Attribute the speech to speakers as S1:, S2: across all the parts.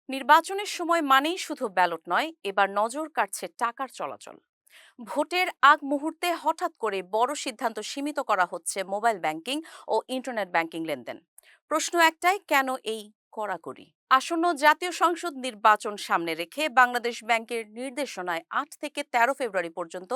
S1: নির্বাচনের সময় মানেই শুধু ব্যালট নয়, এবার নজর কাটছে টাকার চলাচল। ভোটের আগ মুহূর্তে হঠাৎ করে বড় সিদ্ধান্ত সীমিত করা হচ্ছে মোবাইল ব্যাংকিং ও ইন্টারনেট ব্যাংকিং লেনদেন। প্রশ্ন একটাই, কেন এই কড়াকড়ি? আসন্ন জাতীয় সংসদ নির্বাচন সামনে রেখে বাংলাদেশ ব্যাংকের নির্দেশনায় 8 থেকে 13 ফেব্রুয়ারি পর্যন্ত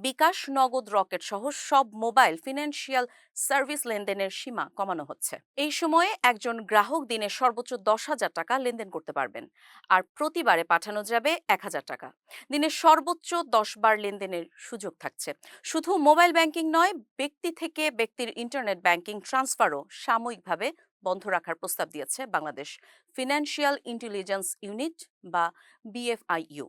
S1: বিকাশ, নগদ, রকেট সহ সব মোবাইল ফিনান্সিয়াল সার্ভিস লেনদেনের সীমা কমানো হচ্ছে। এই সময়ে একজন গ্রাহক দিনে সর্বোচ্চ 10,000 টাকা লেনদেন করতে পারবেন, আর প্রতিবারে পাঠানো যাবে 1,000 টাকা। দিনে সর্বোচ্চ 10 বার লেনদেনের সুযোগ থাকছে। শুধু মোবাইল ব্যাংকিং নয়, ব্যক্তি থেকে ব্যক্তির ইন্টারনেট ব্যাংকিং ট্রান্সফারও সাময়িকভাবে বন্ধ রাখার প্রস্তাব দিয়েছে বাংলাদেশ ফিনান্সিয়াল ইন্টেলিজেন্স ইউনিট বা বিএফআইইউ।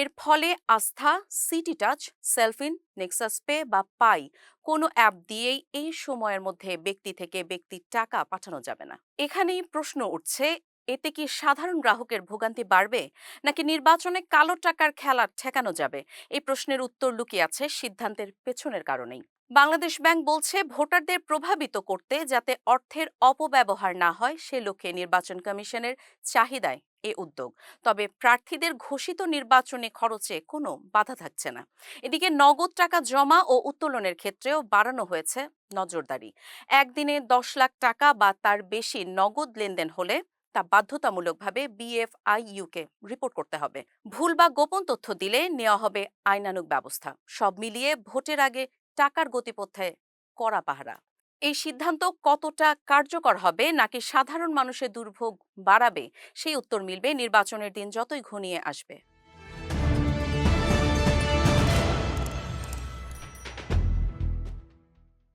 S1: এর ফলে আস্থা, city touch, Cellfin, Nexus pay বা পাই কোনো অ্যাপ দিয়েই এই সময়ের মধ্যে ব্যক্তি থেকে ব্যক্তির টাকা পাঠানো যাবে না। এখানেই প্রশ্ন উঠছে, এতে কি সাধারণ গ্রাহকের ভোগান্তি বাড়বে, নাকি নির্বাচনে কালো টাকার খেলা ঠেকানো যাবে? এই প্রশ্নের উত্তর লুকিয়ে আছে সিদ্ধান্তের পেছনের কারণেই। বাংলাদেশ ব্যাংক বলছে, ভোটারদের প্রভাবিত করতে যাতে অর্থের অপব্যবহার না হয় সে লক্ষ্যে নির্বাচন কমিশনের চাহিদায় এ উদ্যোগ। তবে প্রার্থীদের ঘোষিত নির্বাচনী খরচে কোনো বাধা থাকছে না। এদিকে নগদ টাকা জমা ও উত্তোলনের ক্ষেত্রেও বাড়ানো হয়েছে নজরদারি। একদিনে 10 লাখ টাকা বা তার বেশি নগদ লেনদেন হলে তা বাধ্যতামূলকভাবে বিএফআইইউকে রিপোর্ট করতে হবে। ভুল বা গোপন তথ্য দিলে নেওয়া হবে আইনানুগ ব্যবস্থা। সব মিলিয়ে ভোটের আগে টাকার গতিপথে কড়া পাহারা। এই সিদ্ধান্ত কতটা কার্যকর হবে নাকি সাধারণ মানুষের দুর্ভোগ বাড়াবে, সেই উত্তর মিলবে নির্বাচনের দিন যতই ঘনিয়ে আসবে।